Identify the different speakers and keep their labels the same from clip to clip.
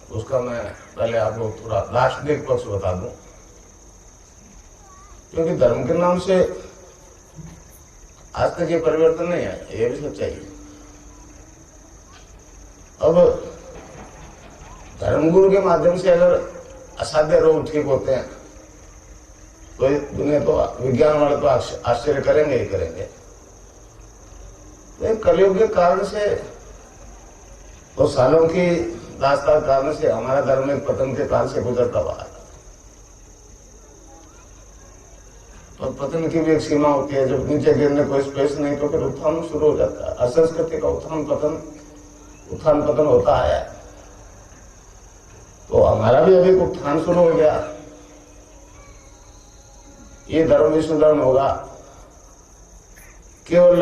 Speaker 1: उसका मैं पहले आपको थोड़ा दार्शनिक पक्ष बता दूं, क्योंकि धर्म के नाम से आज तक ये परिवर्तन नहीं है, ये भी सच्चाई है। अब धर्मगुरु के माध्यम से अगर असाध्य रोग ठीक होते हैं तो दुनिया तो विज्ञान वाले तो आश्चर्य करेंगे ही करेंगे। तो कलयुग के कारण से और सालों की दास्तान कारण से हमारा धर्म एक पतन के काल से गुजरता हुआ है। और पतन की भी एक सीमा होती है, जब नीचे गिरने कोई स्पेस नहीं तो फिर उत्थान शुरू हो जाता है। हर संस्कृति का उत्थान पतन होता है। तो हमारा भी अभी उत्थान शुरू हो गया। ये धर्म विस्मरण होगा केवल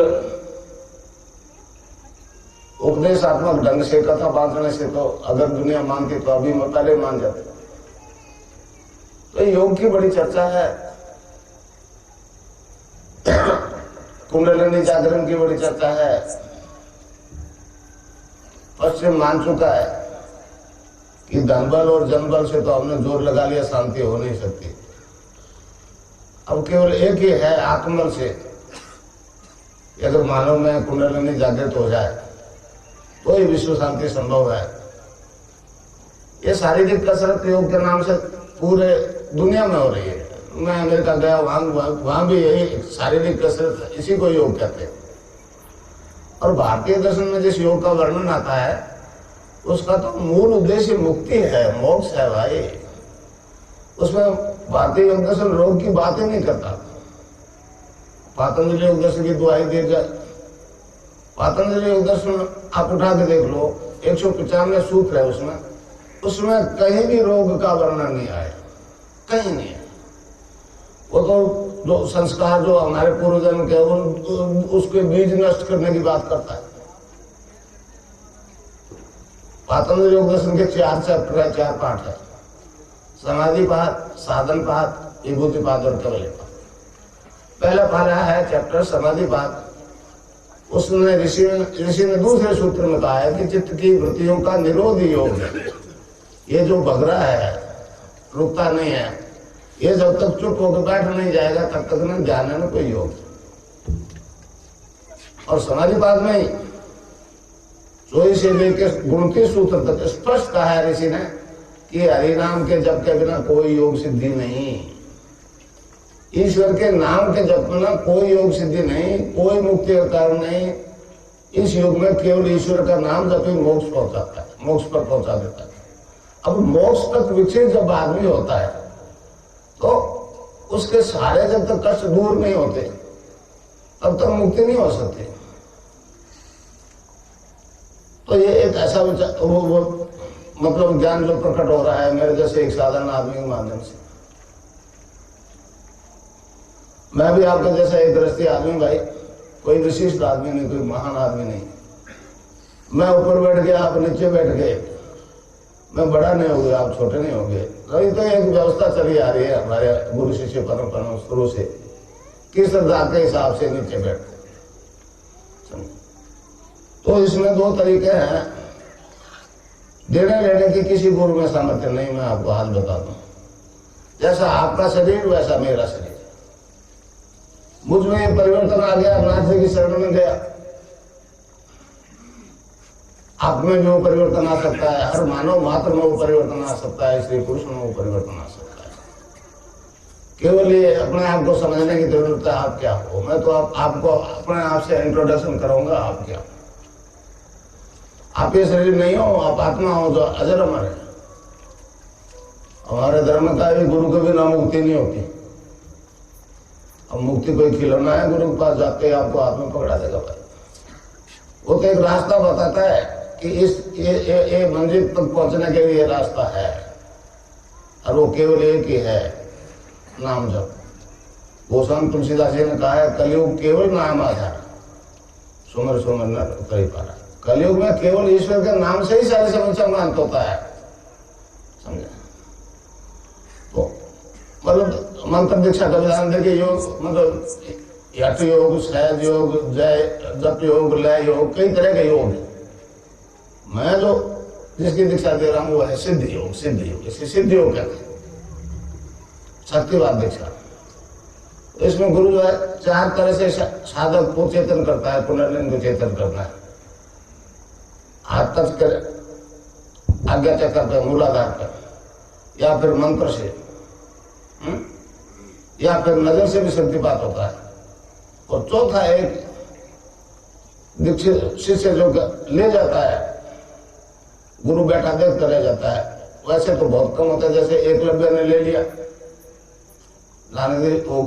Speaker 1: उपदेशात्मक ढंग से, कथा बांधने से तो अगर दुनिया मानती तो अभी पहले मान जाते। तो योग की बड़ी चर्चा है, कुंडलिनी जागरण की बड़ी चर्चा है। पश्चिम मान चुका है कि धनबल और जनबल से तो हमने जोर लगा लिया, शांति हो नहीं सकती। अब केवल एक ही है, आत्मबल से अगर मानव में कुंडलिनी जागृत हो जाए तो ही विश्व शांति संभव है। ये शारीरिक कसरत योग के नाम से पूरे दुनिया में हो रही है। मैं अमेरिका गया, वहां भी यही शारीरिक कसरत, इसी को योग कहते हैं। और भारतीय दर्शन में जिस योग का वर्णन आता है उसका तो मूल उद्देश्य मुक्ति है, मोक्ष है भाई। उसमें भारतीय योग दर्शन रोग की बात ही नहीं करता। पातंजलि योग दर्शन की दुआई दी जाए, पातंजलि योग दर्शन आप उठा के देख लो, 195 सूत्र है उसमें कहीं भी रोग का वर्णन नहीं आया, कहीं नहीं है। वो तो जो संस्कार जो हमारे पूर्वजन्म के उसके बीज नष्ट करने की बात करता है। पातंजलि योग दर्शन के 4 चैप्टर है, 4 पाठ है। समाधिपात, साधनपात, विभूतिपात और कवलिपात। पहला पाला है चैप्टर समाधिपात। उसने ऋषि ने दूसरे सूत्र में कहा है कि चित्त की वृत्तियों का निरोध योग है। ये जो भग रहा है, रुकता नहीं है, ये जब तक चुप होकर बैठ नहीं जाएगा तब तक न ध्यान है न कोई योग। और समाधिपात में 24 से लेकर 29 सूत्र तक स्पष्ट कहा है ऋषि ने कि हरिनाम के जप के बिना कोई योग सिद्धि नहीं, ईश्वर के नाम के जप में कोई योग सिद्धि नहीं, कोई मुक्ति का कारण नहीं। इस युग में केवल ईश्वर का नाम जब ही मोक्ष पहुंचाता है, मोक्ष पर पहुंचा देता है। अब मोक्ष तक विकसित जब आदमी होता है तो उसके सारे जब तक कष्ट दूर नहीं होते तब तक मुक्ति नहीं हो सकती। तो ये एक ऐसा विचार वो मतलब ज्ञान जो प्रकट हो रहा है मेरे जैसे एक साधारण आदमी के माध्यम से। मैं भी आपके जैसा एक गृहस्थी आदमी भाई, कोई विशिष्ट आदमी नहीं, कोई महान आदमी नहीं। मैं ऊपर बैठ गया, आप नीचे बैठ गए, मैं बड़ा नहीं हो गया, आप छोटे नहीं हो गए। अभी तो एक व्यवस्था चली आ रही है हमारे गुरु शिष्य परंपरा शुरू से कि श्रद्धा के हिसाब से नीचे बैठते। तो इसमें 2 तरीके हैं। देने लेने की किसी गुरु में सामर्थ्य नहीं, मैं आपको हाल बता दूं। जैसा आपका शरीर वैसा मेरा शरीर। मुझ में परिवर्तन आ गया, नाथ जी की शरण में गया। आप में भी वो परिवर्तन आ सकता है, हर मानव मात्र में वो परिवर्तन आ सकता है, स्त्री पुरुष में वो परिवर्तन आ सकता है। केवल ये अपने आप को समझने की जरूरत है, आप क्या हो। मैं तो आपको अपने आप से इंट्रोडक्शन कराऊंगा, आप क्या हो। आप ये शरीर नहीं हो, आप आत्मा हो जो अजर अमर है। हमारे धर्म का भी गुरु के बिना मुक्ति नहीं होती। अब मुक्ति कोई खिलौना है, गुरु के पास जाते आपको हाथ में पकड़ा देगा भाई। वो तो एक रास्ता बताता है कि ये मंजिल तक पहुंचने के लिए रास्ता है, और वो केवल एक ही है, नाम जप। गोस्वामी तुलसीदास जी ने कहा है कलयुग केवल नाम आधार, सुमर सुमर न करी पारा। कलयुग में केवल ईश्वर के नाम से ही सारी समस्या का अंत होता है, समझे। तो मतलब मंत्र दीक्षा का विधान देखिए, योग मतलब हठ योग, सहज योग, जय जप योग, लय योग, कई तरह के योग है। मैं जो जिसकी दीक्षा दे रहा हूं वो है सिद्ध योग। सिद्ध योग, इसे सिद्ध योग कहते हैं, शक्तिवाद दीक्षा। तो इसमें गुरु जो है 4 तरह से साधक को चेतन करता है, पुनर्लिंग को चेतन करता है। हाथ टच कर आज्ञा चक्र पर, मूलाधार पर, या फिर मंत्र से, या फिर नजर से भी शक्तिपात होता है। और चौथा एक दीक्षित शिष्य जो ले जाता है, गुरु बैठा देख कर ले जाता है। वैसे तो बहुत कम होता है, जैसे एकलव्य ने ले लिया, वो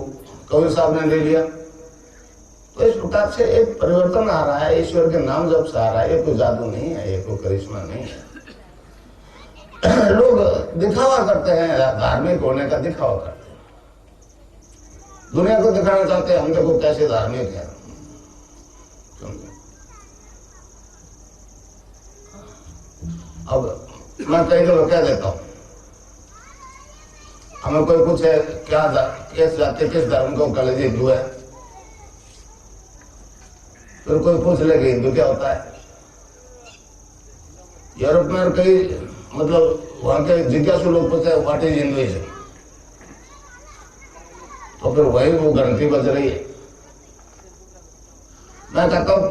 Speaker 1: कबीर साहब ने ले लिया। तो इस प्रकार से एक परिवर्तन आ रहा है, ईश्वर के नाम जब से आ रहा है। ये कोई जादू नहीं है, ये कोई करिश्मा नहीं है। लोग दिखावा करते हैं, धार्मिक होने का दिखावा करते हैं, दुनिया को दिखाना चाहते हैं हम देखो कैसे धार्मिक है। अब मैं कई लोग कह देता हूं, हमें कोई पूछे क्या किस जाति किस धर्म को कॉलेज हिंदू है, फिर कोई पूछ ले कि हिंदू क्या होता है। यूरोप में कई मतलब वहां के जिज्ञासु लोग पूछते हैं व्हाट इज हिंदुइज्म, तो फिर वही वो घंटी बज रही है। मैं कहता हूं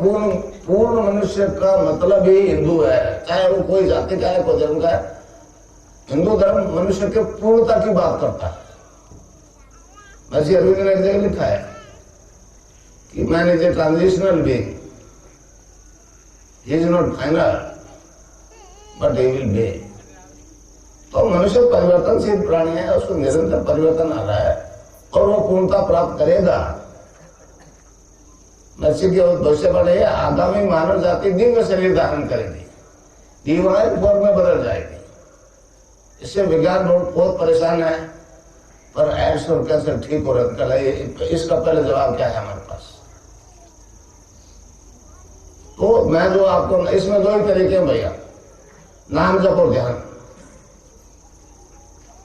Speaker 1: पूर्ण मनुष्य का मतलब ही हिंदू है, चाहे वो कोई जाति का है कोई धर्म का है। हिंदू धर्म मनुष्य के पूर्णता की बात करता है। महर्षि अरविंद ने एक जगह लिखा है कि man is a transitional being, he is not final but he will be. तो मनुष्य परिवर्तनशील प्राणी है, उसको निरंतर परिवर्तन आ रहा है और वो पूर्णता प्राप्त करेगा। महर्षि की भविष्यवाणी है, आगामी मानव जाति दिव्य शरीर धारण करेगी, डिवाइन फॉर्म में बदल जाएगी। इससे विज्ञान बहुत परेशान है, पर एड्स और कैंसर ठीक हो रहा है। इसका पहले जवाब क्या है हमारे पास? तो मैं जो आपको, इसमें 2 ही तरीके हैं भैया, नाम जप और ध्यान।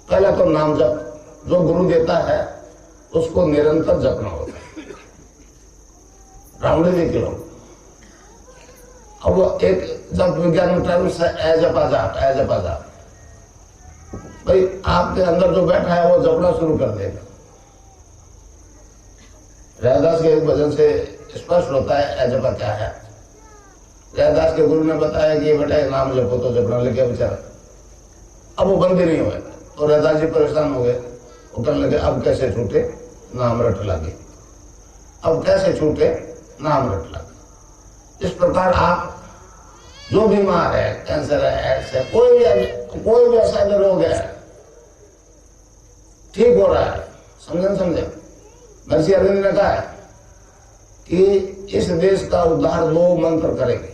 Speaker 1: पहला तो नाम जप, जो गुरु देता है उसको निरंतर जपना होता है। रावण जी के लोग अब एक जब विज्ञान में ट्रेवल्स है, ए जपा जाप, ए जपा जाप। भाई आपके अंदर जो बैठा है वो जपना शुरू कर देगा। रैदास के एक भजन से स्पष्ट होता है ए जपा क्या है। रैदास के गुरु ने बताया कि ये बेटा नाम जपो, तो जपना लगे बेचारा। अब वो बंद ही नहीं हुए, तो रैदास जी परेशान हो गए। वो कहने लगे अब कैसे छूटे, नाम रट लगे। अब कैसे छूटे, नाम रट लगे। इस प्रकार आप जो बीमार है, कैंसर है, एड्स है, कोई भी ऐसा रोग है, ठीक हो रहा है, समझे। महर्षि अरविंद ने कहा है कि इस देश का उद्धार 2 मंत्र करेंगे।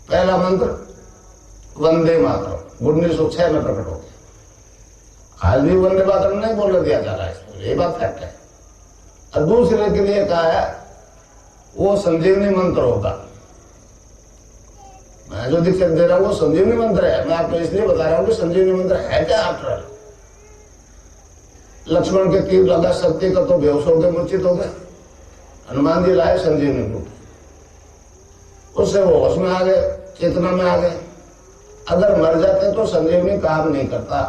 Speaker 1: पहला मंत्र वंदे मातरम, 1906 में प्रकट हो गया। आज भी वंदे मातरम नहीं बोलने दिया जा रहा है, ये बात फैक्ट है। और दूसरे के लिए कहा है वो संजीवनी मंत्र होगा। मैं जो दीक्षा दे रहा हूं वो संजीवनी मंत्र है। मैं आपको इसलिए बता रहा हूं कि संजीवनी मंत्र है क्या। आफ्टर लक्ष्मण के तीर लगा शक्ति का तो बेहोश हो गए, मूर्छित हो गए। हनुमान जी लाए संजीवनी बूटी, उससे वो होश में आ गए, चेतना में आ गए। अगर मर जाते तो संजीवनी काम नहीं करता।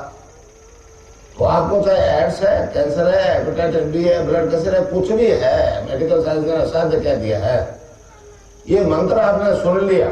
Speaker 1: तो आपको चाहे एड्स है, कैंसर है, हेपेटाइटिस बी है, ब्लड कैंसर है, कुछ भी है, मेडिकल साइंस ने असाध्य कह दिया है, ये मंत्र आपने सुन लिया